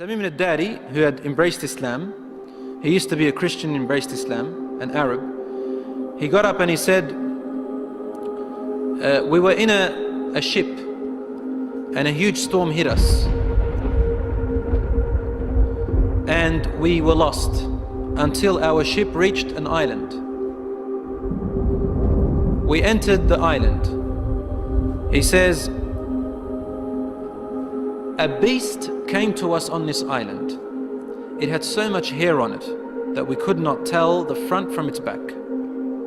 Tamim al-Dari, who had embraced Islam, he used to be a Christian, embraced Islam, an Arab. He got up and he said, we were in a ship and a huge storm hit us. And we were lost until our ship reached an island. We entered the island. He says, a beast came to us on this island. It had so much hair on it that we could not tell the front from its back.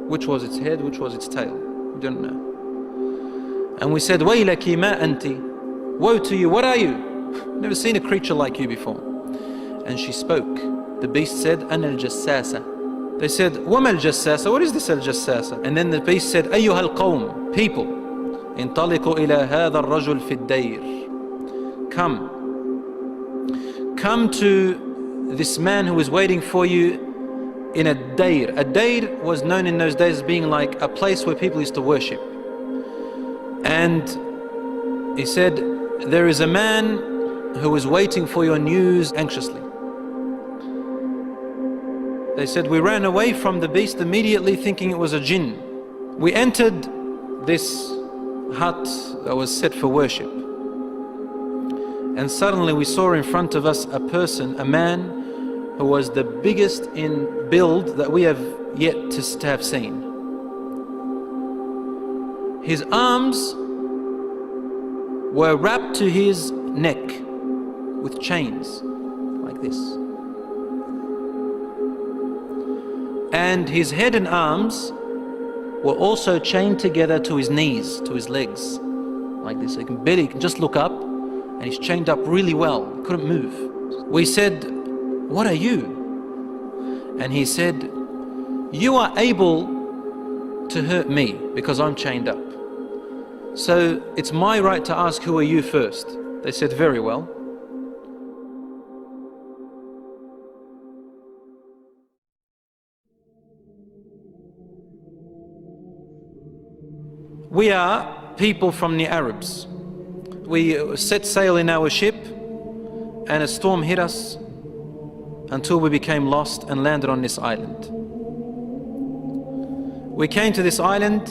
Which was its head, which was its tail. We don't know. And we said, Waylaki ma anti. Woe to you, what are you? Never seen a creature like you before. And she spoke. The beast said, Ana al-Jassasa. They said, Wama al-Jassasa? What is this al-Jassasa? And then the beast said, Ayyuha al-Qawm, people. Intaliqu ila hadha al-Rajul fi ad-Dayr. Come to this man who is waiting for you in a Dayr. A Dayr was known in those days as being like a place where people used to worship. And he said, there is a man who is waiting for your news anxiously. They said, we ran away from the beast immediately thinking it was a jinn. We entered this hut that was set for worship. And suddenly we saw in front of us a person, a man who was the biggest in build that we have yet to have seen. His arms were wrapped to his neck with chains like this. And his head and arms were also chained together to his knees, to his legs, like this. So he can just look up, and he's chained up really well, he couldn't move. We said, what are you? And he said, you are able to hurt me because I'm chained up. So it's my right to ask, who are you first? They said, very well. We are people from the Arabs. We set sail in our ship and a storm hit us until we became lost and landed on this island. We came to this island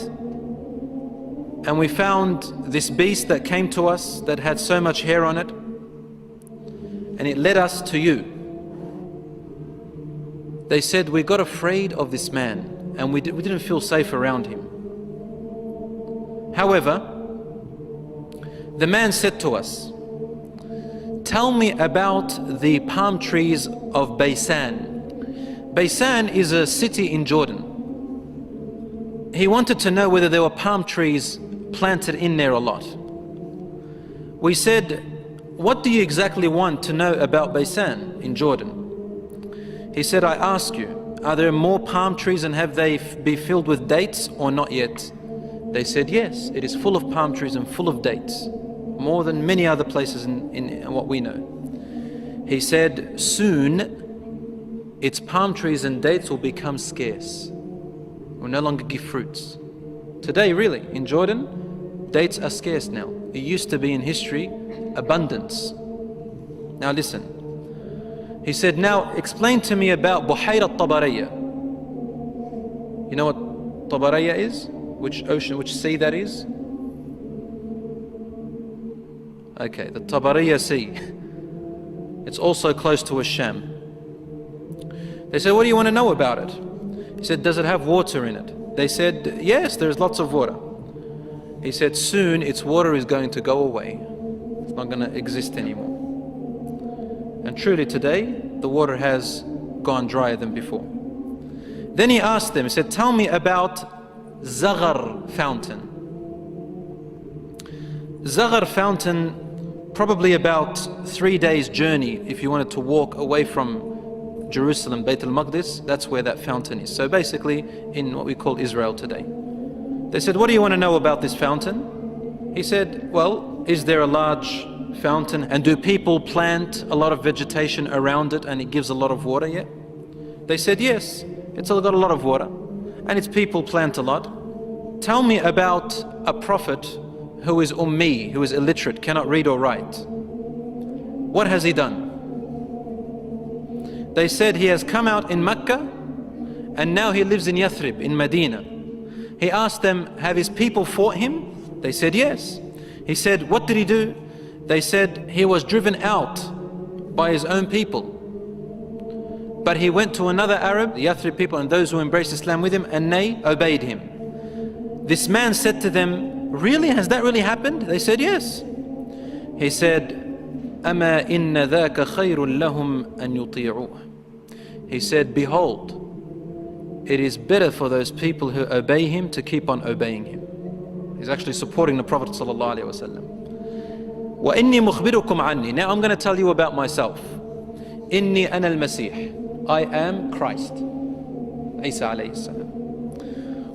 and we found this beast that came to us that had so much hair on it, and it led us to you. They said, we got afraid of this man and we didn't feel safe around him. However, the man said to us, tell me about the palm trees of Baysan. Baysan is a city in Jordan. He wanted to know whether there were palm trees planted in there a lot. We said, what do you exactly want to know about Baysan in Jordan? He said, I ask you, are there more palm trees and have they be filled with dates or not yet? They said, yes, it is full of palm trees and full of dates, more than many other places in what we know. He said, soon its palm trees and dates will become scarce, will no longer give fruits. Today, really, in Jordan, dates are scarce now. It used to be in history abundance. Now listen. He said, now explain to me about Buhayra al-Tabariyya. You know what Tabariyya is? Which ocean, which sea that is? Okay, the Tabariyya Sea. It's also close to Asham. They said, what do you want to know about it? He said, does it have water in it? They said, yes, there's lots of water. He said, soon its water is going to go away. It's not going to exist anymore. And truly today, the water has gone drier than before. Then he asked them, he said, tell me about Zaghar fountain. Zaghar fountain, probably about 3 days journey if you wanted to walk away from Jerusalem, Bayt al-Maqdis, that's where that fountain is. So basically in what we call Israel today. They said, what do you want to know about this fountain? He said, well, is there a large fountain and do people plant a lot of vegetation around it and it gives a lot of water yet? They said, yes, it's got a lot of water and its people plant a lot. Tell me about a prophet who is ummi, who is illiterate, cannot read or write. What has he done? They said he has come out in Mecca and now he lives in Yathrib, in Medina. He asked them, have his people fought him? They said yes. He said, what did he do? They said he was driven out by his own people. But he went to another Arab, the Yathrib people and those who embraced Islam with him, and they obeyed him. This man said to them, really? Has that really happened? They said yes. He said, أَمَا إِنَّ ذَاكَ خَيْرٌ لَهُمْ أَن يُطِيعُوهُ. He said, behold, it is better for those people who obey him to keep on obeying him. He's actually supporting the Prophet sallallahu alaihi wasallam. وَإِنِّي مُخْبِرُكُمْ عَنِّي. Now I'm going to tell you about myself. إِنِّي أَنَا الْمَسِيحِ. I am Christ. Isa alayhi salam.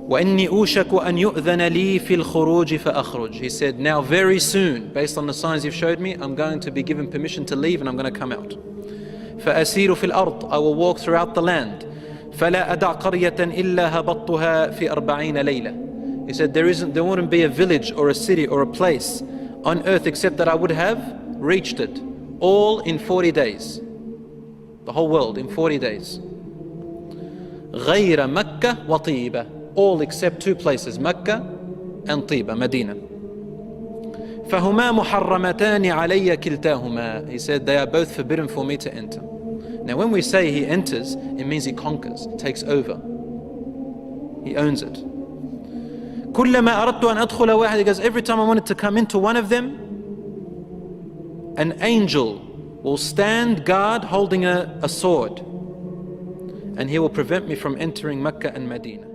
وَإِنِّي أُوشَكُ أَن يُؤْذَنَ لِي فِي الْخُرُوجِ فَأَخْرُجْ. He said, now very soon, based on the signs you've showed me, I'm going to be given permission to leave and I'm going to come out. فَأَسِيرُ فِي الْأَرْضِ. I will walk throughout the land. فَلَا أَدَعْ قَرْيَةً إِلَّا هَبَطْتُهَا فِي 40 لَيْلَةً. He said, there wouldn't be a village or a city or a place on earth except that I would have reached it. All in 40 days. The whole world in 40 days. غَيْرَ مَكَّةَ وَطِيبَةَ. All except two places, Mecca and Tiba, Medina. فَهُمَا مُحَرَّمَتَانِ عَلَيَّ كِلْتَاهُمَا. He said, they are both forbidden for me to enter. Now when we say he enters, it means he conquers, takes over. He owns it. كُلَّمَا أَرَدْتُ أَنْ أَدْخُلَ وَاحِدٍ. He goes, every time I wanted to come into one of them, an angel will stand guard holding a sword, and he will prevent me from entering Mecca and Medina.